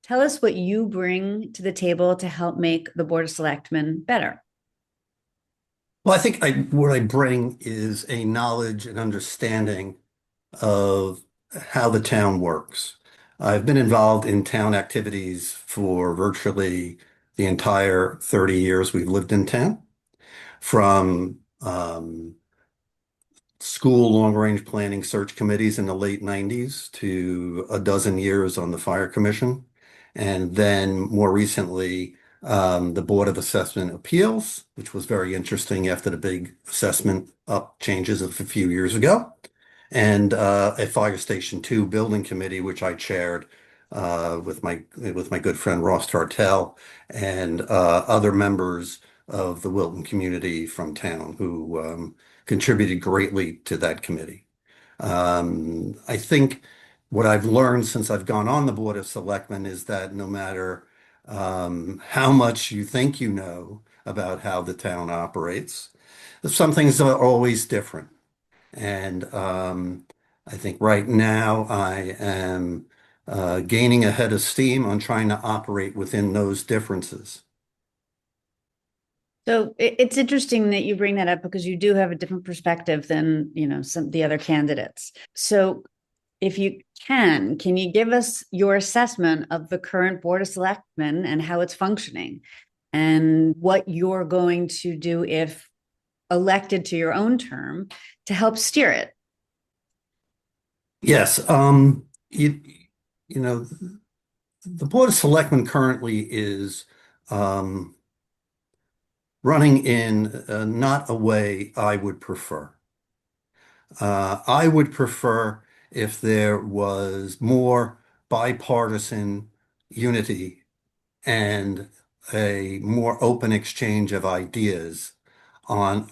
Tell us what you bring to the table to help make the Board of Selectmen better. Well, I think what I bring is a knowledge and understanding of how the town works. I've been involved in town activities for virtually the entire 30 years we've lived in town, from school long-range planning search committees in the late 90s to a dozen years on the fire commission. And then more recently, the Board of Assessment Appeals, which was very interesting after the big assessment up changes of a few years ago. And a Fire Station 2 building committee, which I chaired with my good friend Ross Tartell and other members of the Wilton community from town who contributed greatly to that committee. I think what I've learned since I've gone on the Board of Selectmen is that no matter how much you think you know about how the town operates, some things are always different. And I think right now I am gaining a head of steam on trying to operate within those differences. So it's interesting that you bring that up because you do have a different perspective than, some of the other candidates. So if you can you give us your assessment of the current Board of Selectmen and how it's functioning and what you're going to do if elected to your own term to help steer it? Yes, you know, the Board of Selectmen currently is um, running in not a way I would prefer. I would prefer if there was more bipartisan unity and a more open exchange of ideas on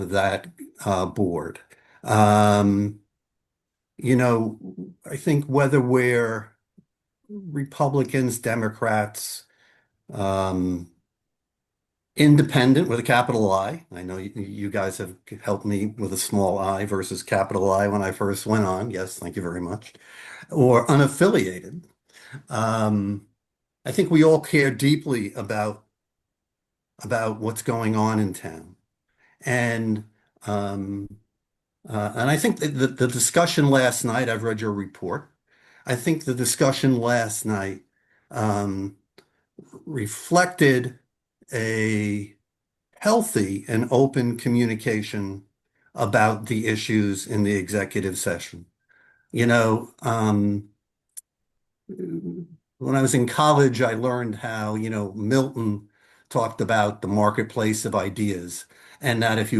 that board. Um, I think whether we're Republicans, Democrats, um, independent with a capital I. I know you guys have helped me with a small I versus capital I when I first went on. Yes, thank you very much. Or unaffiliated. Um, I think we all care deeply about what's going on in town. And um, and I think that the discussion last night, I've read your report. I think the discussion last night um, reflected a healthy and open communication about the issues in the executive session. You know, when I was in college, I learned how, Milton talked about the marketplace of ideas, and that if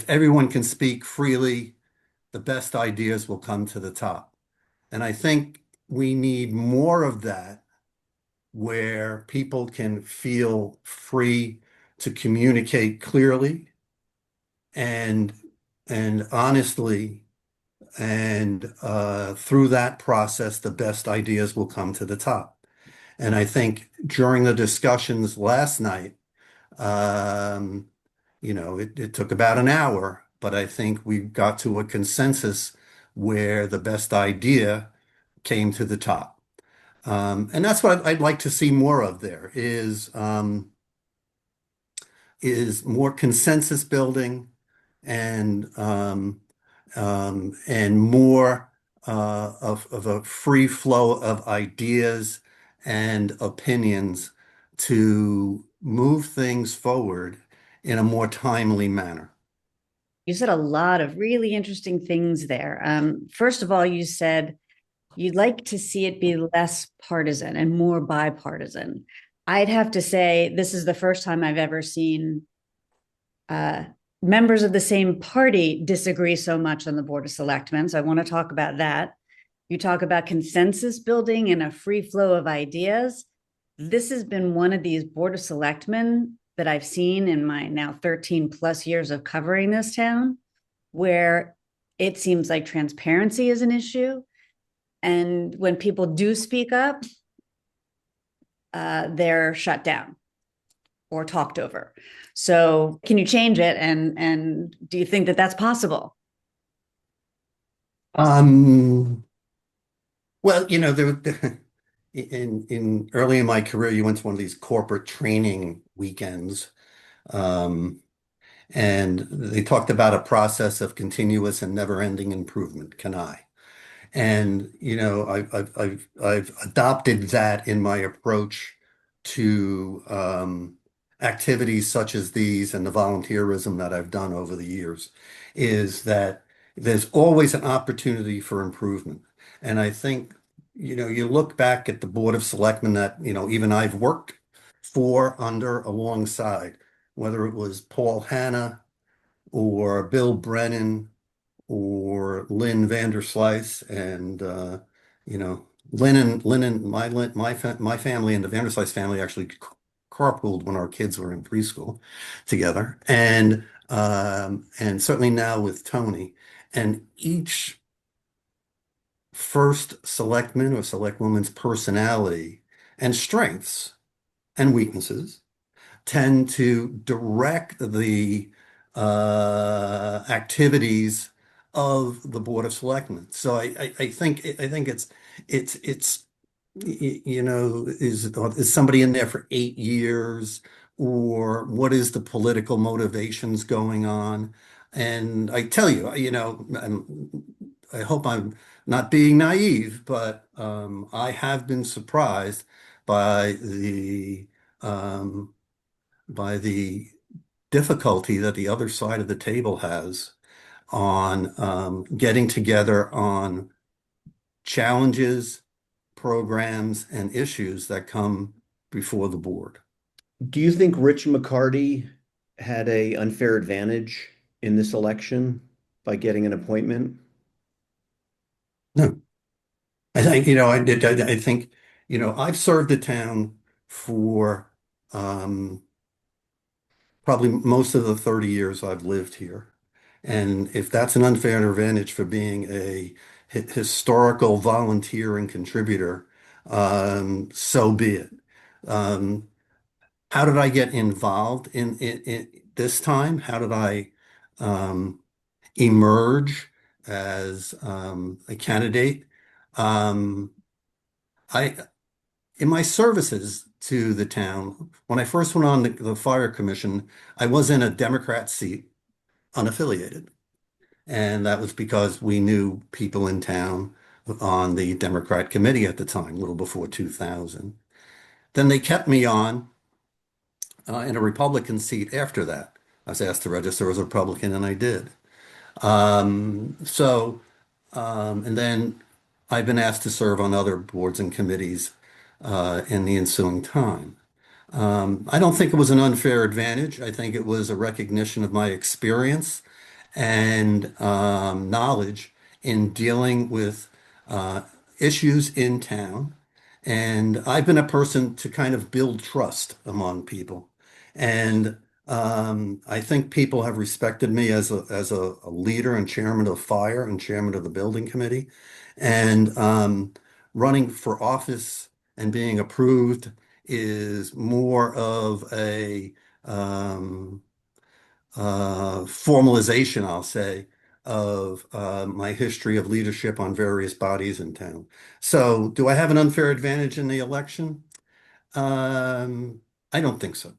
everyone can speak freely, the best ideas will come to the top. And I think we need more of that where people can feel free to communicate clearly and and honestly, and through that process, the best ideas will come to the top. And I think during the discussions last night, um, it took about an hour, but I think we got to a consensus where the best idea came to the top. And that's what I'd like to see more of there is more consensus building and and more of a free flow of ideas and opinions to move things forward in a more timely manner. You said a lot of really interesting things there. First of all, you said you'd like to see it be less partisan and more bipartisan. I'd have to say this is the first time I've ever seen uh, members of the same party disagree so much on the Board of Selectmen. So I want to talk about that. You talk about consensus building and a free flow of ideas. This has been one of these Board of Selectmen that I've seen in my now 13 plus years of covering this town, where it seems like transparency is an issue. And when people do speak up, they're shut down or talked over. So can you change it? And do you think that that's possible? Um, well, in early in my career, you went to one of these corporate training weekends, um, and they talked about a process of continuous and never-ending improvement. Can I? And I've adopted that in my approach to activities such as these and the volunteerism that I've done over the years, is that there's always an opportunity for improvement. And I think, you look back at the Board of Selectmen that, even I've worked for, under, alongside, whether it was Paul Hanna or Bill Brennan or Lynn Vanderslice, and my family and the Vanderslice family actually carpooled when our kids were in preschool together, and certainly now with Tony, and each first selectman or selectwoman's personality and strengths and weaknesses tend to direct the activities of the Board of Selectmen. So I think it's is somebody in there for 8 years, or what is the political motivations going on? And I tell you, I hope I'm not being naive, but I have been surprised by um, the difficulty that the other side of the table has on getting together on challenges, programs, and issues that come before the board. Do you think Rich McCarty had a unfair advantage in this election by getting an appointment? No, I think, I think, I've served the town for probably most of the 30 years I've lived here. And if that's an unfair advantage for being a historical volunteer and contributor, so be it. Um, how did I get involved in this time? How did I um, emerge as a candidate? Um, I, in my services to the town, when I first went on the fire commission, I was in a Democrat seat, unaffiliated. And that was because we knew people in town on the Democrat committee at the time, a little before 2000. Then they kept me on in a Republican seat after that. I was asked to register as a Republican, and I did. So, and then I've been asked to serve on other boards and committees in the ensuing time. I don't think it was an unfair advantage. I think it was a recognition of my experience and knowledge in dealing with uh, issues in town. And I've been a person to kind of build trust among people. And I think people have respected me as a leader and chairman of fire and chairman of the building committee. And running for office and being approved is more of a formalization, I'll say, of my history of leadership on various bodies in town. So, do I have an unfair advantage in the election? Um, I don't think so.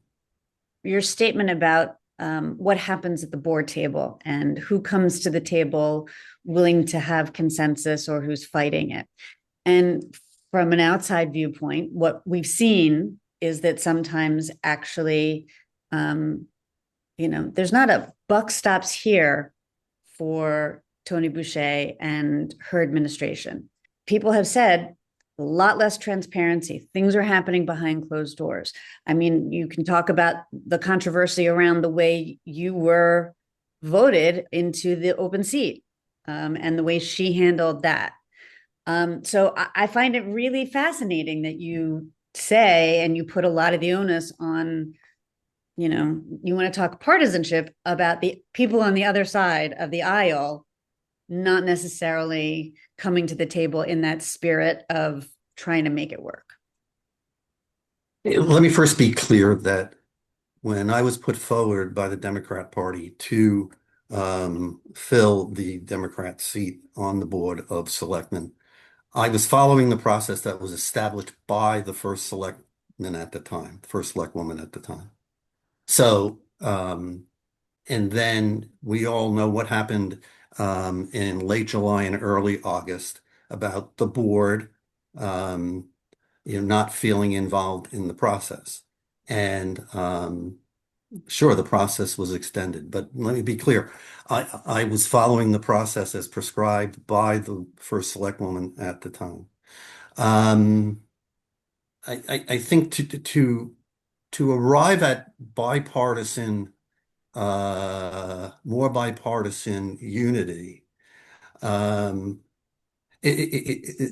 Your statement about what happens at the board table and who comes to the table willing to have consensus or who's fighting it. And from an outside viewpoint, what we've seen is that sometimes actually, there's not a buck stops here for Tony Boucher and her administration. People have said a lot less transparency. Things are happening behind closed doors. I mean, you can talk about the controversy around the way you were voted into the open seat, and the way she handled that. So I find it really fascinating that you say, and you put a lot of the onus on, you want to talk partisanship about the people on the other side of the aisle, not necessarily coming to the table in that spirit of trying to make it work. Let me first be clear that when I was put forward by the Democrat Party to fill the Democrat seat on the Board of Selectmen, I was following the process that was established by the first selectman at the time, first select woman at the time. So, and then we all know what happened in late July and early August about the board, um, not feeling involved in the process. And sure, the process was extended, but let me be clear. I was following the process as prescribed by the first select woman at the time. Um, I think to arrive at bipartisan, more bipartisan unity, um, it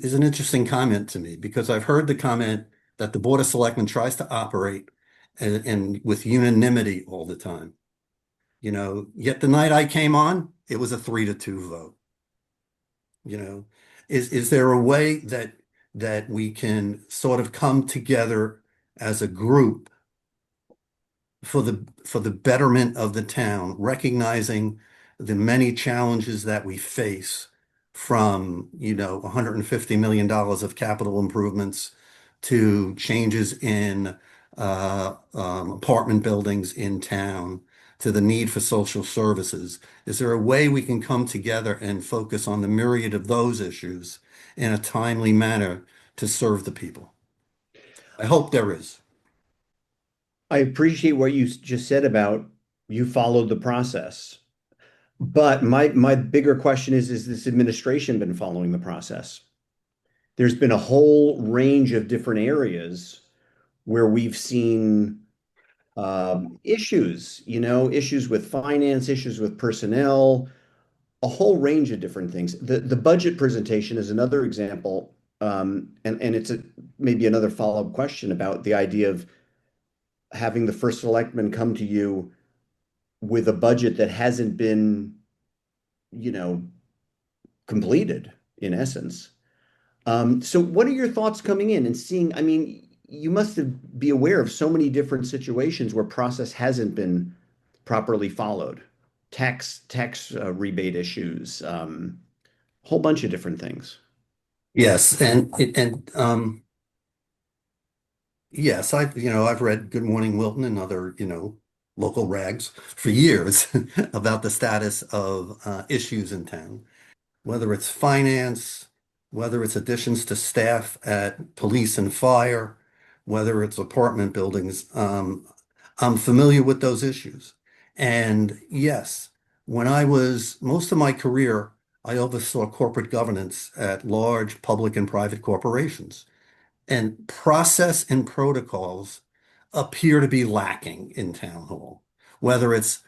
is an interesting comment to me because I've heard the comment that the Board of Selectmen tries to operate and with unanimity all the time. Yet the night I came on, it was a 3-2 vote. You know, is there a way that we can sort of come together as a group for the betterment of the town, recognizing the many challenges that we face from, $150 million of capital improvements to changes in apartment buildings in town, to the need for social services. Is there a way we can come together and focus on the myriad of those issues in a timely manner to serve the people? I hope there is. I appreciate what you just said about you followed the process. But my bigger question is this administration been following the process? There's been a whole range of different areas where we've seen issues, issues with finance, issues with personnel, a whole range of different things. The budget presentation is another example, and it's maybe another follow-up question about the idea of having the first selectman come to you with a budget that hasn't been, you know, completed in essence. So what are your thoughts coming in and seeing? I mean, you must be aware of so many different situations where process hasn't been properly followed. Tax rebate issues, a whole bunch of different things. Yes, and yes, I've read Good Morning Wilton and other, local rags for years about the status of issues in town, whether it's finance, whether it's additions to staff at police and fire, whether it's apartment buildings. I'm familiar with those issues. And yes, when I was most of my career, I oversaw corporate governance at large public and private corporations. And process and protocols appear to be lacking in town hall. Whether it's,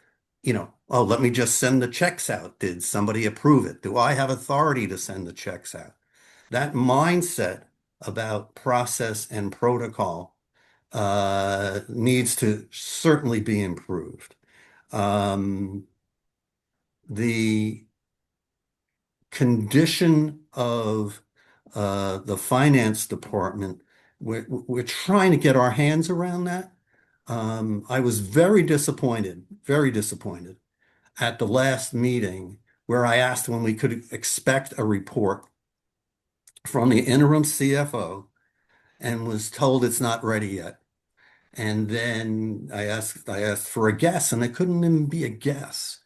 oh, let me just send the checks out. Did somebody approve it? Do I have authority to send the checks out? That mindset about process and protocol needs to certainly be improved. Um, the condition of the finance department, we're trying to get our hands around that. I was very disappointed at the last meeting where I asked when we could expect a report from the interim CFO and was told it's not ready yet. And then I asked for a guess, and it couldn't even be a guess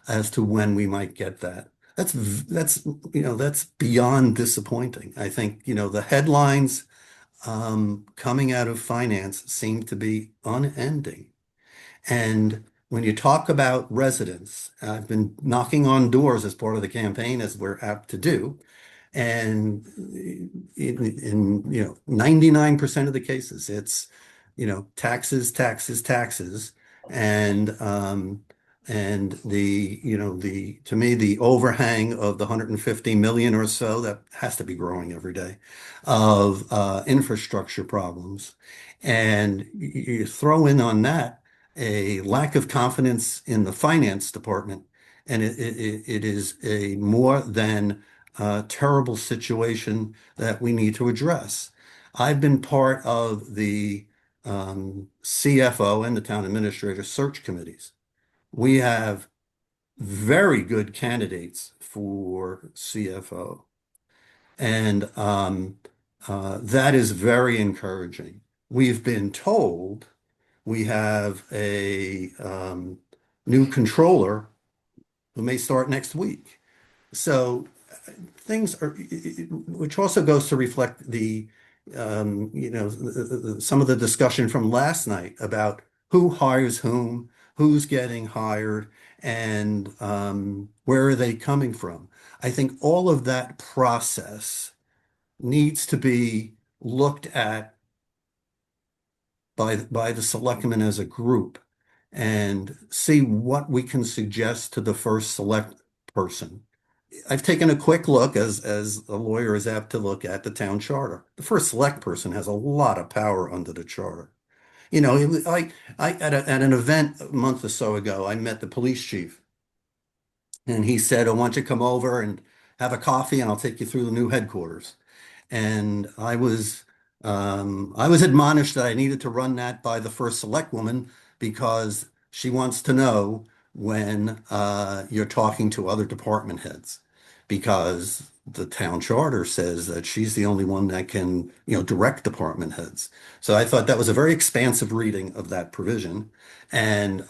as to when we might get that. That's beyond disappointing. I think, the headlines coming out of finance seem to be unending. And when you talk about residents, I've been knocking on doors as part of the campaign, as we're apt to do. And in 99% of the cases, it's, taxes, taxes, taxes. And to me, the overhang of the 150 million or so that has to be growing every day of infrastructure problems. And you throw in on that a lack of confidence in the finance department, and it is a more than terrible situation that we need to address. I've been part of the CFO and the town administrator search committees. We have very good candidates for CFO. And that is very encouraging. We've been told we have a new controller who may start next week. So things are, which also goes to reflect some of the discussion from last night about who hires whom, who's getting hired, and where are they coming from. I think all of that process needs to be looked at by the selectmen as a group and see what we can suggest to the first select person. I've taken a quick look, as a lawyer is apt to look at the town charter. The first select person has a lot of power under the charter. At an event a month or so ago, I met the police chief, and he said, "I want you to come over and have a coffee, and I'll take you through the new headquarters." And I was admonished that I needed to run that by the first select woman because she wants to know when you're talking to other department heads, because the town charter says that she's the only one that can, direct department heads. So I thought that was a very expansive reading of that provision. And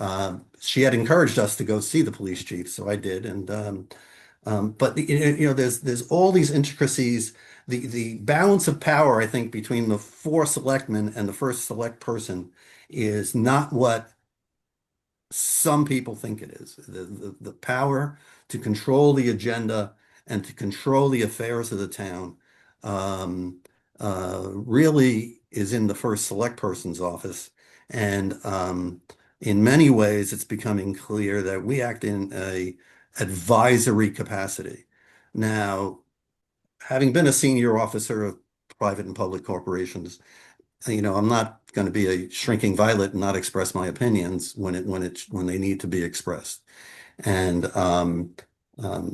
she had encouraged us to go see the police chief, so I did. And but there's all these intricacies. The balance of power, I think, between the four selectmen and the first select person is not what some people think it is. The power to control the agenda and to control the affairs of the town um, really is in the first select person's office. And in many ways, it's becoming clear that we act in a advisory capacity. Now, having been a senior officer of private and public corporations, I'm not going to be a shrinking violet and not express my opinions when they need to be expressed. And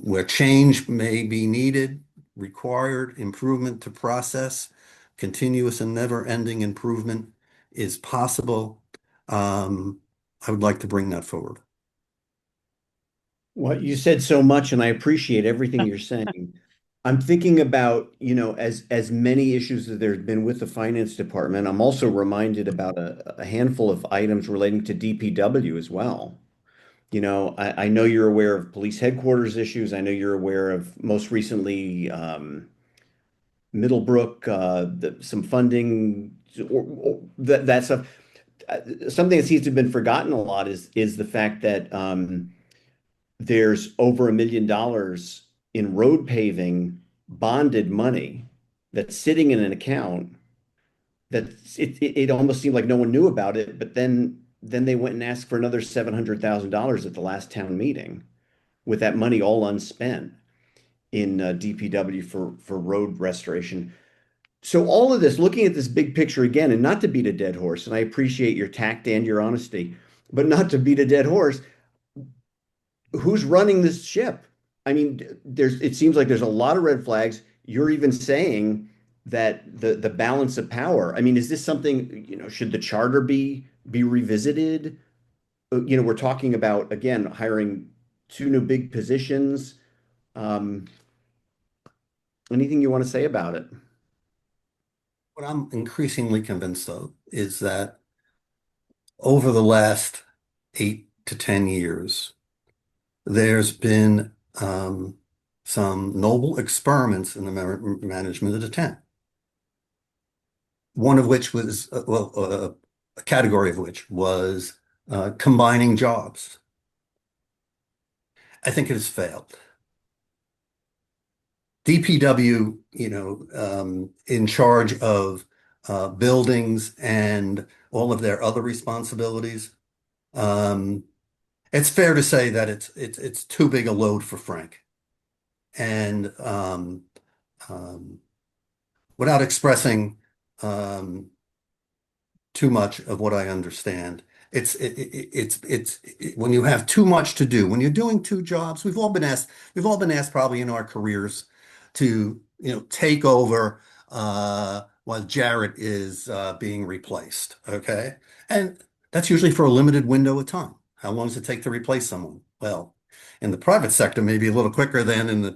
where change may be needed, required improvement to process, continuous and never-ending improvement is possible. I would like to bring that forward. Well, you said so much, and I appreciate everything you're saying. I'm thinking about, as many issues that there's been with the finance department, I'm also reminded about a handful of items relating to DPW as well. I know you're aware of police headquarters issues. I know you're aware of most recently Middlebrook, some funding, that stuff. Something that seems to have been forgotten a lot is the fact that there's over $1 million in road paving bonded money that's sitting in an account that it almost seemed like no one knew about it, but then they went and asked for another $700,000 at the last town meeting with that money all unspent in DPW for road restoration. So all of this, looking at this big picture again, and not to beat a dead horse, and I appreciate your tact and your honesty, but not to beat a dead horse, who's running this ship? I mean, it seems like there's a lot of red flags. You're even saying that the balance of power. I mean, is this something, should the charter be revisited? We're talking about, again, hiring two new big positions. Um, Anything you want to say about it? What I'm increasingly convinced of is that over the last 8 to 10 years, there's been some noble experiments in the management of the town. One of which was, a category of which was combining jobs. I think it has failed. DPW, in charge of buildings and all of their other responsibilities. Um, it's fair to say that it's too big a load for Frank. And um, without expressing um, too much of what I understand. When you have too much to do, when you're doing two jobs, we've all been asked probably in our careers to, take over while Jared is being replaced. Okay. And that's usually for a limited window of time. How long does it take to replace someone? Well, in the private sector, maybe a little quicker than in the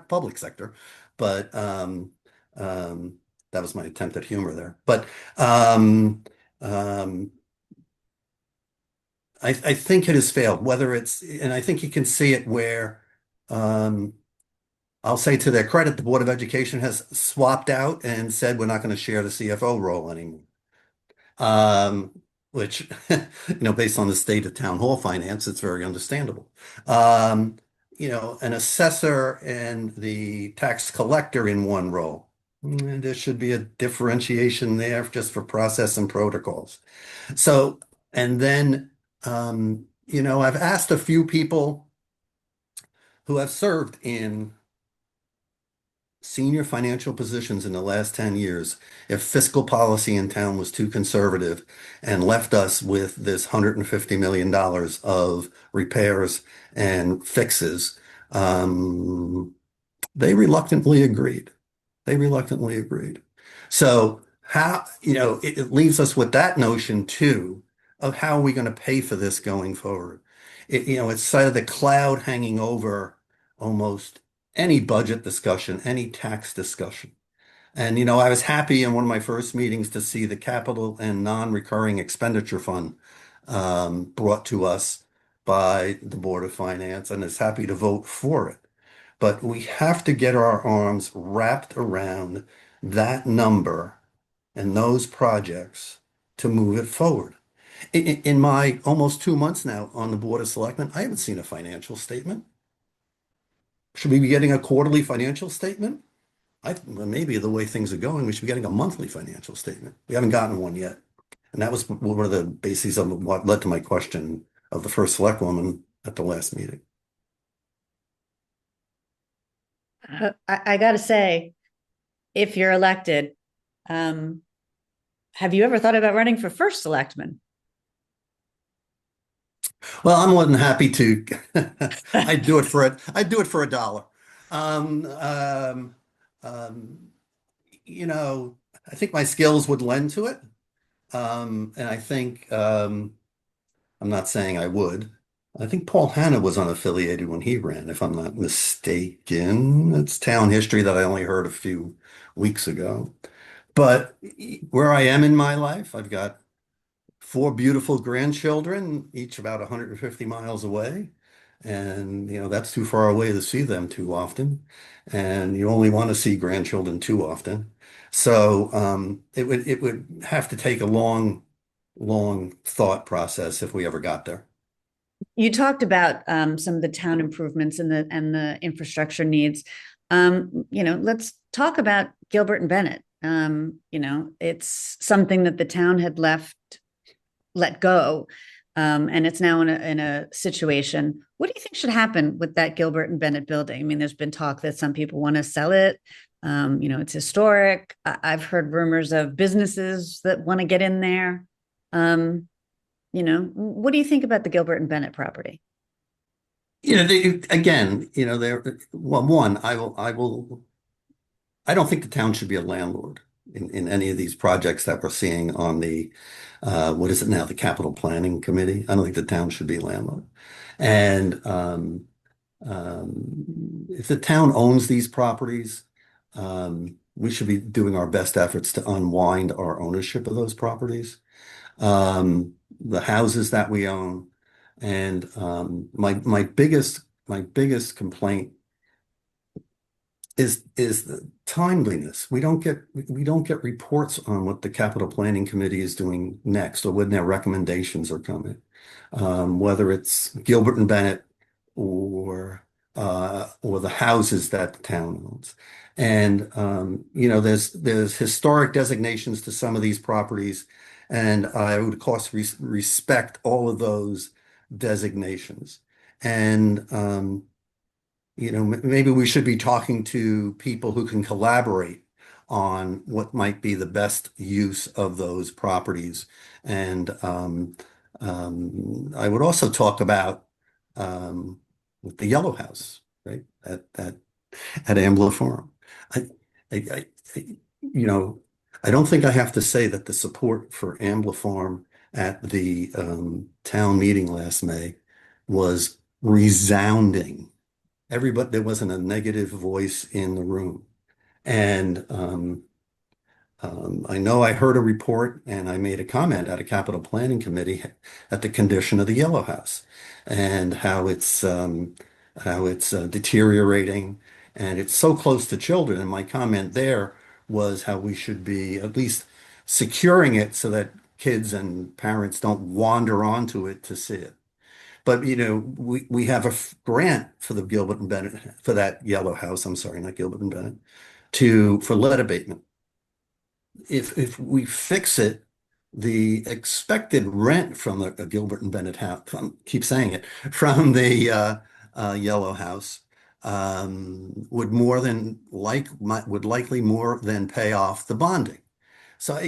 public sector. but that was my attempt at humor there. But um, um, I think it has failed, whether it's, and I think you can see it where um, I'll say to their credit, the Board of Education has swapped out and said we're not going to share the CFO role anymore. Um, which, based on the state of town hall finance, it's very understandable. Um, an assessor and the tax collector in one role. There should be a differentiation there just for process and protocols. So, and then, I've asked a few people who have served in senior financial positions in the last 10 years if fiscal policy in town was too conservative and left us with this $150 million of repairs and fixes. Um, they reluctantly agreed. They reluctantly agreed. So it leaves us with that notion too of how are we going to pay for this going forward? It's sort of the cloud hanging over almost any budget discussion, any tax discussion. And, I was happy in one of my first meetings to see the capital and non-recurring expenditure fund brought to us by the Board of Finance, and is happy to vote for it. But we have to get our arms wrapped around that number and those projects to move it forward. In my almost 2 months now on the Board of Selectmen, I haven't seen a financial statement. Should we be getting a quarterly financial statement? Well, maybe the way things are going, we should be getting a monthly financial statement. We haven't gotten one yet. And that was one of the bases of what led to my question of the first select woman at the last meeting. I got to say, if you're elected, have you ever thought about running for first selectman? Well, I'm more than happy to. I'd do it for it. I'd do it for $1. Um, um, um, I think my skills would lend to it. And I think I'm not saying I would. I think Paul Hanna was unaffiliated when he ran, if I'm not mistaken. It's town history that I only heard a few weeks ago. But where I am in my life, I've got 4 beautiful grandchildren, each about 150 miles away. And, that's too far away to see them too often. And you only want to see grandchildren too often. So it would have to take a long, long thought process if we ever got there. You talked about some of the town improvements and the infrastructure needs. Let's talk about Gilbert and Bennett. It's something that the town had let go, and it's now in a situation. What do you think should happen with that Gilbert and Bennett building? I mean, there's been talk that some people want to sell it. It's historic. I've heard rumors of businesses that want to get in there. What do you think about the Gilbert and Bennett property? Again, well, one, I don't think the town should be a landlord in any of these projects that we're seeing on the, what is it now, the Capital Planning Committee. I don't think the town should be a landlord. And if the town owns these properties, we should be doing our best efforts to unwind our ownership of those properties. The houses that we own, and my biggest complaint is the timeliness. We don't get reports on what the Capital Planning Committee is doing next or when their recommendations are coming, whether it's Gilbert and Bennett or the houses that the town owns. And there's historic designations to some of these properties, and I would of course respect all of those designations. And maybe we should be talking to people who can collaborate on what might be the best use of those properties. And I would also talk about with the Yellow House, right? At Ambler Forum. I, I, I, I don't think I have to say that the support for Ambler Farm at the town meeting last May was resounding. Everybody, there wasn't a negative voice in the room. And I know I heard a report and I made a comment at a capital planning committee at the condition of the Yellow House and how it's deteriorating and it's so close to children. And my comment there was how we should be at least securing it so that kids and parents don't wander onto it to see it. But we have a grant for the Gilbert and Bennett for that Yellow House. I'm sorry, not Gilbert and Bennett, to for lead abatement. If we fix it, the expected rent from the Gilbert and Bennett house, keep saying it, from the Yellow House, would more than would likely more than pay off the bonding. So,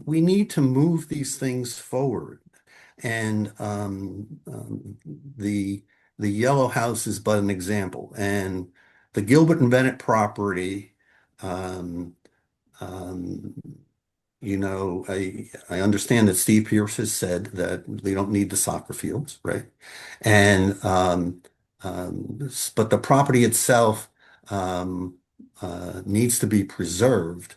we need to move these things forward. And the Yellow House is but an example. And the Gilbert and Bennett property, um, um, I understand that Steve Pierce has said that they don't need the soccer fields, right? And but the property itself needs to be preserved.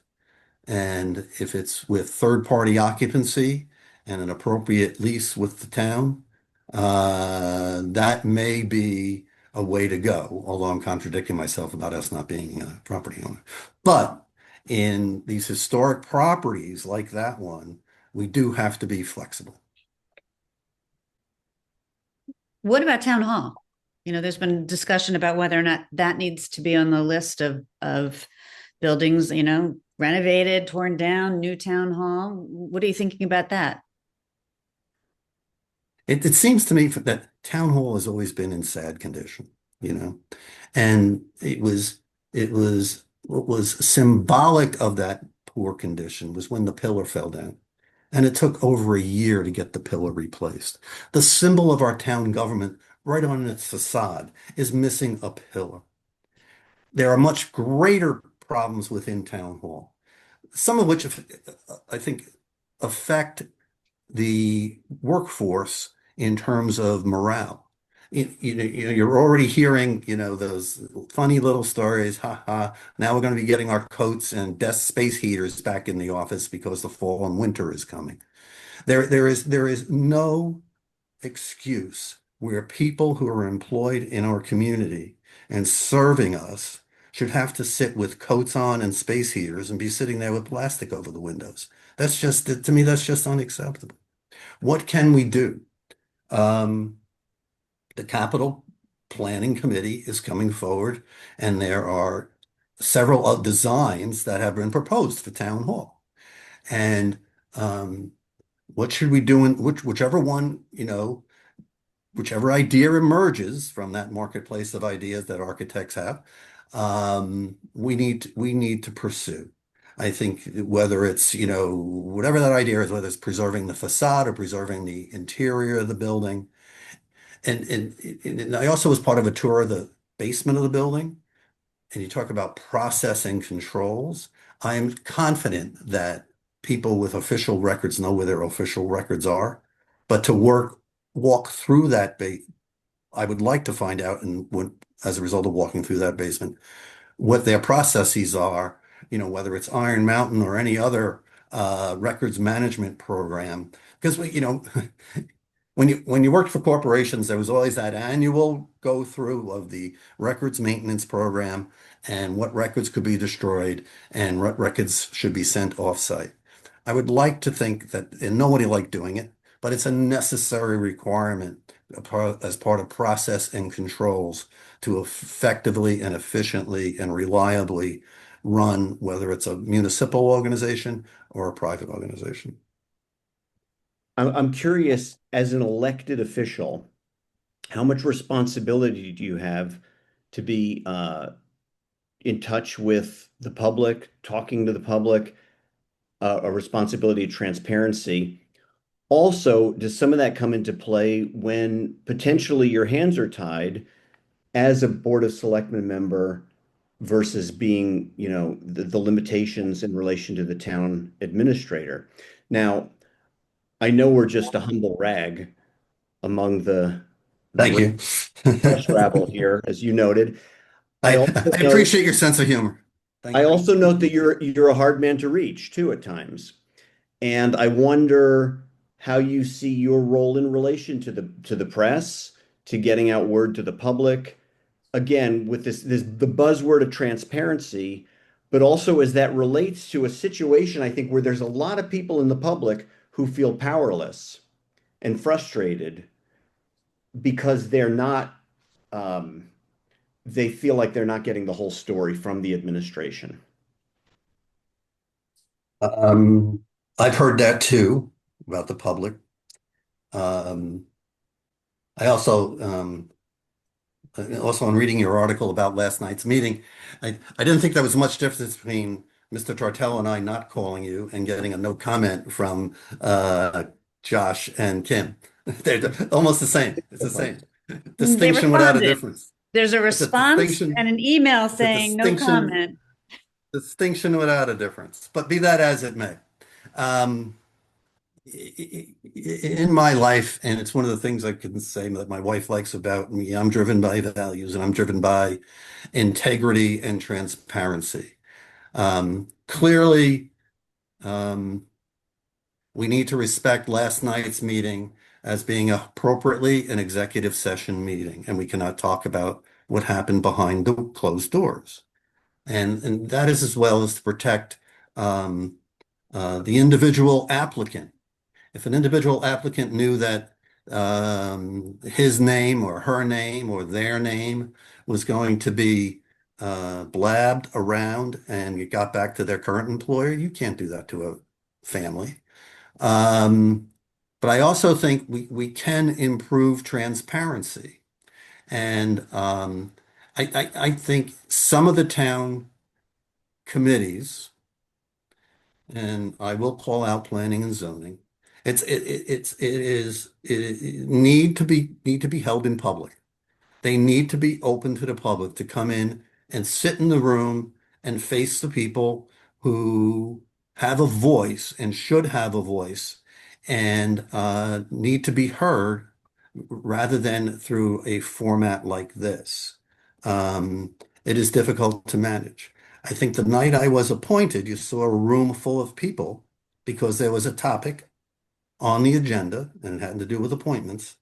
And if it's with third-party occupancy and an appropriate lease with the town, that may be a way to go, although I'm contradicting myself about us not being a property owner. But in these historic properties like that one, we do have to be flexible. What about town hall? There's been discussion about whether or not that needs to be on the list of buildings, renovated, torn down, new town hall. What are you thinking about that? It seems to me that town hall has always been in sad condition, and it was what was symbolic of that poor condition was when the pillar fell down. And it took over a year to get the pillar replaced. The symbol of our town government, right on its facade, is missing a pillar. There are much greater problems within town hall, some of which I think affect the workforce in terms of morale. You're already hearing, those funny little stories. Ha ha. Now we're going to be getting our coats and desk space heaters back in the office because the fall and winter is coming. There is no excuse where people who are employed in our community and serving us should have to sit with coats on and space heaters and be sitting there with plastic over the windows. To me, that's just unacceptable. What can we do? Um, the capital planning committee is coming forward, and there are several designs that have been proposed for town hall. And what should we do in whichever one, whichever idea emerges from that marketplace of ideas that architects have, we need to pursue. I think whether it's, whatever that idea is, whether it's preserving the facade or preserving the interior of the building. And I also was part of a tour of the basement of the building, and you talk about processing controls. I am confident that people with official records know where their official records are, but to walk through that I would like to find out, and as a result of walking through that basement, what their processes are, whether it's Iron Mountain or any other records management program. Because when you worked for corporations, there was always that annual go through of the records maintenance program and what records could be destroyed and what records should be sent offsite. I would like to think that, and nobody liked doing it, but it's a necessary requirement as part of process and controls to effectively and efficiently and reliably run, whether it's a municipal organization or a private organization. I'm curious, as an elected official, how much responsibility do you have to be in touch with the public, talking to the public, a responsibility of transparency? Also, does some of that come into play when potentially your hands are tied as a Board of Selectmen member versus being, the limitations in relation to the town administrator? Now, I know we're just a humble rag among the Thank great you. press rabble here, as you noted. I I, also I know appreciate your sense of humor. I Thank you. also note that you're a hard man to reach too at times. And I wonder how you see your role in relation to the press, to getting out word to the public. Again, with this the buzzword of transparency, but also as that relates to a situation, I think, where there's a lot of people in the public who feel powerless and frustrated because um, they feel like they're not getting the whole story from the administration. Um, I've heard that too about the public. Um, I also in reading your article about last night's meeting, I didn't think there was much difference between Mr. Tortello and I not calling you and getting a no comment from Josh and Kim. They're almost the same. It's the same. They Distinction without a responded. difference. There's a It's a response and distinction. an email It's a saying no distinction. comment. Distinction without a difference. But be that as it may. Um, in my life, and it's one of the things I can say that my wife likes about me, I'm driven by values and I'm driven by integrity and transparency. Clearly, um, we need to respect last night's meeting as being appropriately an executive session meeting, and we cannot talk about what happened behind the closed doors. And that is as well as to protect um, the individual applicant. If an individual applicant knew that his name or her name or their name was going to be blabbed around and it got back to their current employer, you can't do that to a family. Um, but I also think we can improve transparency. And I think some of the town committees, and I will call out planning and zoning. It need to be held in public. They need to be open to the public to come in and sit in the room and face the people who have a voice and should have a voice and need to be heard rather than through a format like this. It is difficult to manage. I think the night I was appointed, you saw a room full of people because there was a topic on the agenda, and it had to do with appointments,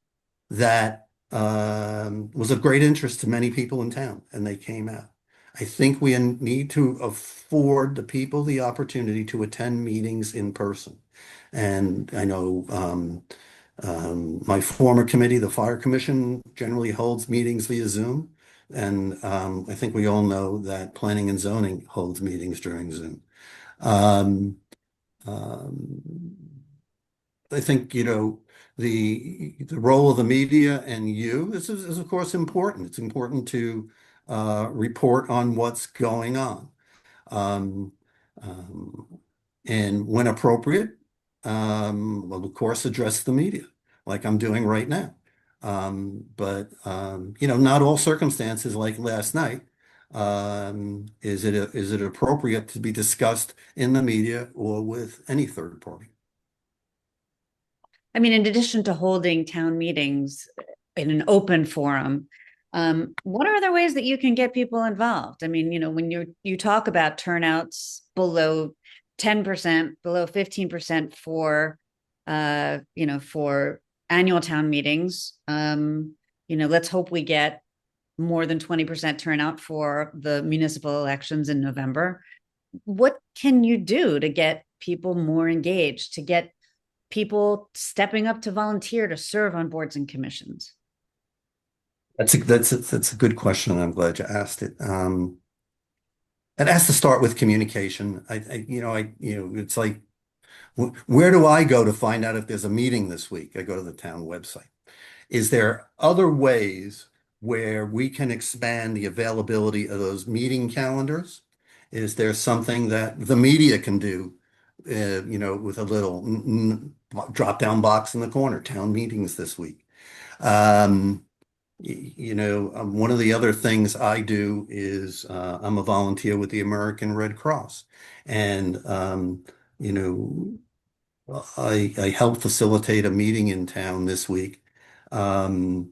that was of great interest to many people in town, and they came out. I think we need to afford the people the opportunity to attend meetings in person. And I know my former committee, the Fire Commission, generally holds meetings via Zoom. And I think we all know that Planning and Zoning holds meetings during Zoom. Um, um, I think, the role of the media and you is of course important. It's important to report on what's going on. Um, um, and when appropriate, well, of course, address the media like I'm doing right now. But not all circumstances like last night, is it appropriate to be discussed in the media or with any third party? I mean, in addition to holding town meetings in an open forum, what are other ways that you can get people involved? I mean, when you talk about turnouts below 10%, below 15% for annual town meetings, let's hope we get more than 20% turnout for the municipal elections in November. What can you do to get people more engaged, to get people stepping up to volunteer to serve on boards and commissions? That's a good question, and I'm glad you asked it. It has to start with communication. It's like, where do I go to find out if there's a meeting this week? I go to the town website. Is there other ways where we can expand the availability of those meeting calendars? Is there something that the media can do, with a little drop-down box in the corner, town meetings this week? Um, One of the other things I do is I'm a volunteer with the American Red Cross. And, you know, I helped facilitate a meeting in town this week, um,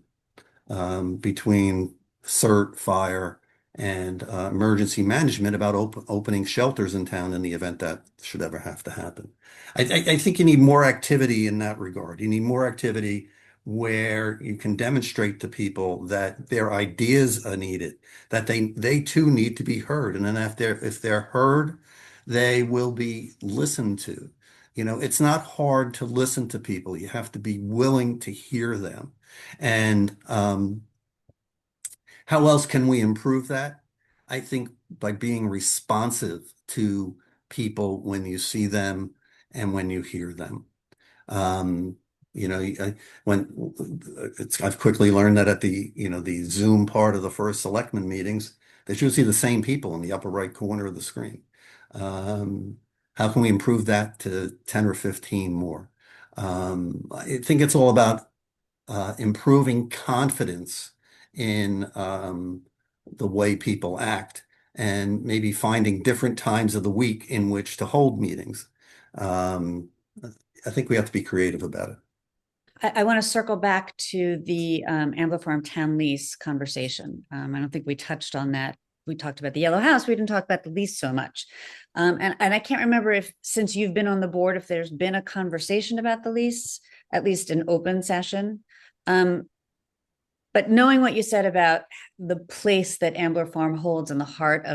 between CERT, fire, and emergency management about opening shelters in town in the event that should ever have to happen. I think you need more activity in that regard. You need more activity where you can demonstrate to people that their ideas are needed, that they too need to be heard. And then if they're heard, they will be listened to. It's not hard to listen to people. You have to be willing to hear them. And how else can we improve that? I think by being responsive to people when you see them and when you hear them. Um, you know, when I've quickly learned that at the Zoom part of the first selectmen meetings, that you'll see the same people in the upper right corner of the screen. Um, how can we improve that to 10 or 15 more? I think it's all about improving confidence in the way people act and maybe finding different times of the week in which to hold meetings. Um, I think we have to be creative about it. I want to circle back to the Ambler Farm town lease conversation. I don't think we touched on that. We talked about the yellow house. We didn't talk about the lease so much. And I can't remember if, since you've been on the board, if there's been a conversation about the lease, at least an open session. But knowing what you said about the place that Ambler Farm holds in the hearts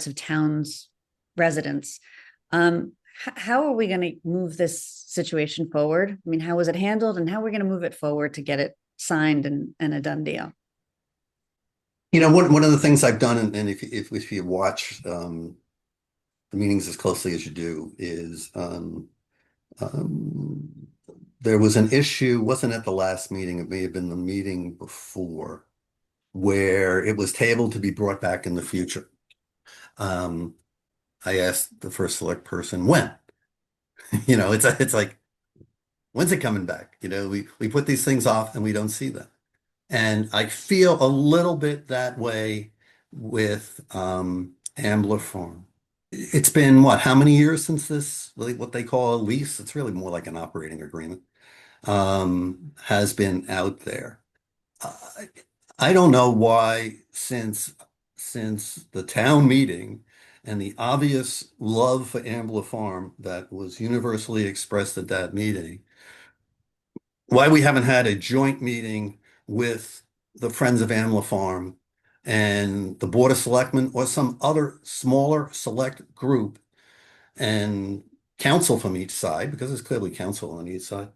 of towns residents, how are we going to move this situation forward? I mean, how was it handled, and how are we going to move it forward to get it signed and a done deal? One of the things I've done, and if you watch the meetings as closely as you do, is um, there was an issue, wasn't at the last meeting, it may have been the meeting before, where it was tabled to be brought back in the future. I asked the first select person when. It's like, when's it coming back? We put these things off and we don't see them. And I feel a little bit that way with Ambler Farm. It's been what, how many years since this, really what they call a lease? It's really more like an operating agreement, has been out there. I, I don't know why, since the town meeting and the obvious love for Ambler Farm that was universally expressed at that meeting, why we haven't had a joint meeting with the Friends of Ambler Farm and the Board of Selectmen or some other smaller select group and council from each side, because there's clearly council on each side,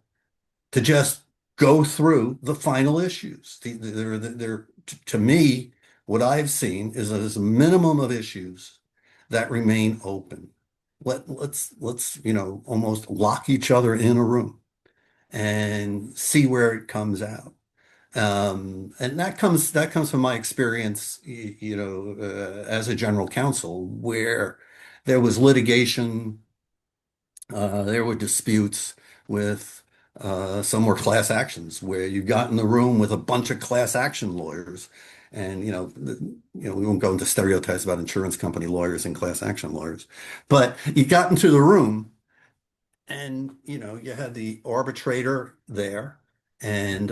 to just go through the final issues. To me, what I've seen is that there's a minimum of issues that remain open. Let's almost lock each other in a room and see where it comes out. And that comes from my experience, as a general counsel, where there was litigation, there were disputes with some were class actions where you got in the room with a bunch of class action lawyers, and we won't go into stereotypes about insurance company lawyers and class action lawyers, but you got into the room and you had the arbitrator there, and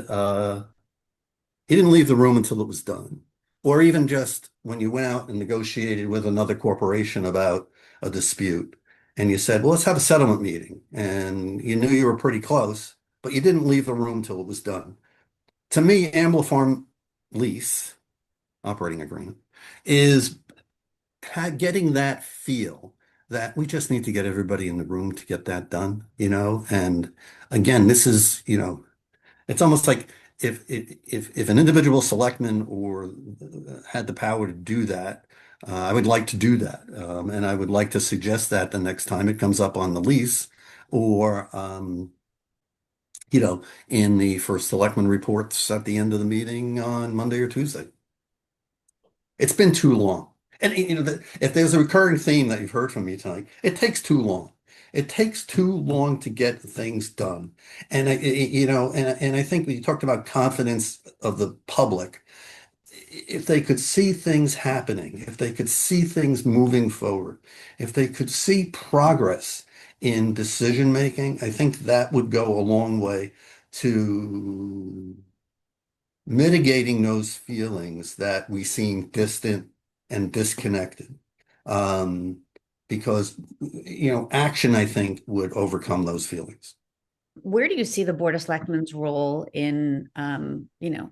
he didn't leave the room until it was done. Or even just when you went out and negotiated with another corporation about a dispute, and you said, well, let's have a settlement meeting. And you knew you were pretty close, but you didn't leave the room till it was done. To me, Ambler Farm lease, operating agreement, is getting that feel that we just need to get everybody in the room to get that done, And again, this is, it's almost like if an individual selectman or had the power to do that, I would like to do that, and I would like to suggest that the next time it comes up on the lease, or in the first selectman reports at the end of the meeting on Monday or Tuesday. It's been too long, and if there's a recurring theme that you've heard from me tonight, it takes too long. It takes too long to get things done. And I think when you talked about confidence of the public, if they could see things happening, if they could see things moving forward, if they could see progress in decision making, I think that would go a long way to mitigating those feelings that we seem distant and disconnected. Um, because, action, I think, would overcome those feelings. Where do you see the Board of Selectmen's role in,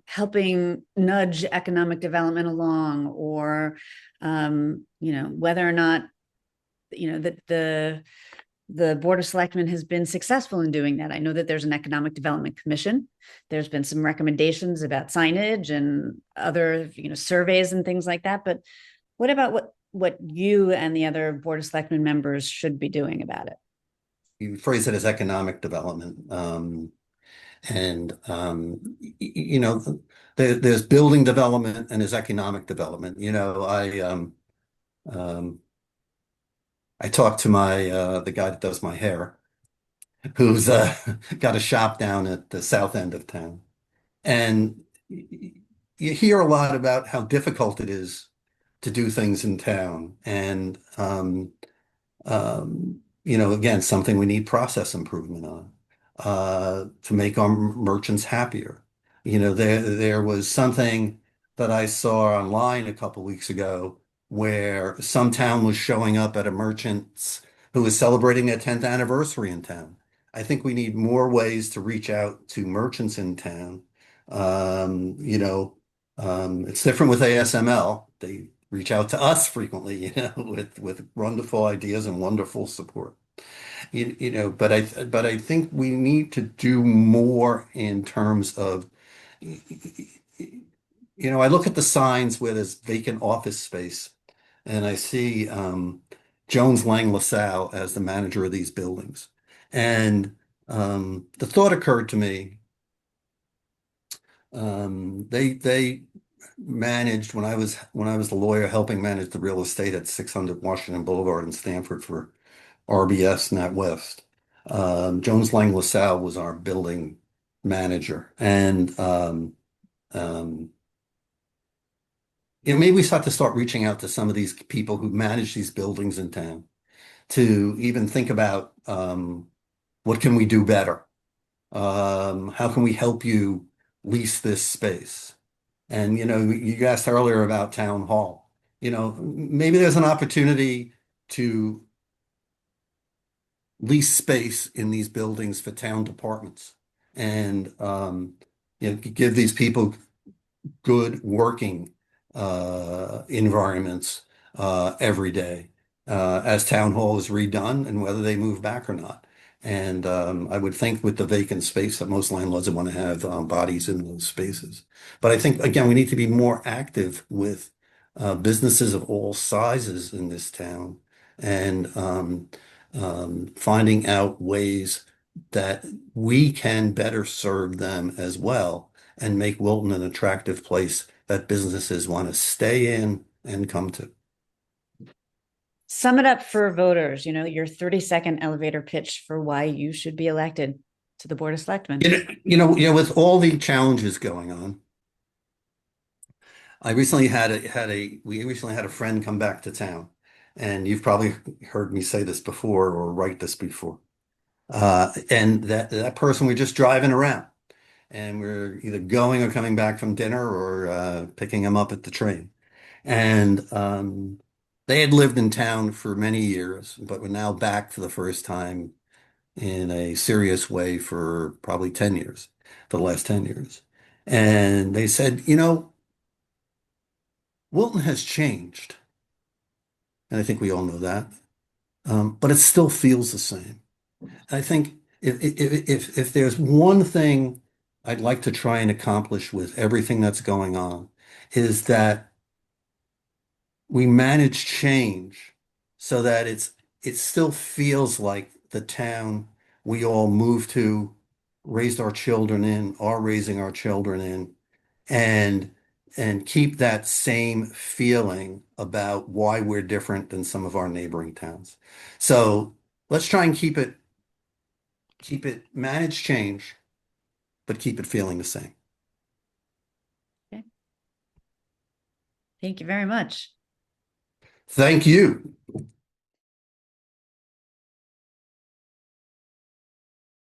helping nudge economic development along, or, whether or not, that the Board of Selectmen has been successful in doing that? I know that there's an Economic Development Commission. There's been some recommendations about signage and other, surveys and things like that. But what about what you and the other Board of Selectmen members should be doing about it? You phrase it as economic development. And there's building development and there's economic development. Um, I talked to my the guy that does my hair, who's got a shop down at the south end of town, and you hear a lot about how difficult it is to do things in town, and again, something we need process improvement on, to make our merchants happier. There was something that I saw online a couple weeks ago where some town was showing up at a merchant's who was celebrating their 10th anniversary in town. I think we need more ways to reach out to merchants in town. It's different with ASML. They reach out to us frequently, with wonderful ideas and wonderful support. But I think we need to do more in terms of, I look at the signs where there's vacant office space, and I see Jones Lang LaSalle as the manager of these buildings. And the thought occurred to me, they managed when I was the lawyer helping manage the real estate at 600 Washington Boulevard in Stamford for RBS NatWest. Jones Lang LaSalle was our building manager, and um, maybe we start reaching out to some of these people who manage these buildings in town to even think about, what can we do better? How can we help you lease this space? And you asked earlier about town hall. Maybe there's an opportunity to lease space in these buildings for town departments, and give these people good working environments every day, as town hall is redone and whether they move back or not. And I would think with the vacant space that most landlords would want to have bodies in those spaces. But I think, again, we need to be more active with businesses of all sizes in this town, and finding out ways that we can better serve them as well and make Wilton an attractive place that businesses want to stay in and come to. Sum it up for voters, your 30-second elevator pitch for why you should be elected to the Board of Selectmen. With all the challenges going on, we recently had a friend come back to town, and you've probably heard me say this before or write this before. And that person, we're just driving around, and we're either going or coming back from dinner, or picking them up at the train. And they had lived in town for many years, but were now back for the first time in a serious way for probably 10 years, for the last 10 years. And they said, Wilton has changed. And I think we all know that. But it still feels the same. I think if there's one thing I'd like to try and accomplish with everything that's going on, is that we manage change so that it still feels like the town we all moved to, raised our children in, are raising our children in, and keep that same feeling about why we're different than some of our neighboring towns. So let's try and keep it manage change, but keep it feeling the same. Okay. Thank you very much. Thank you.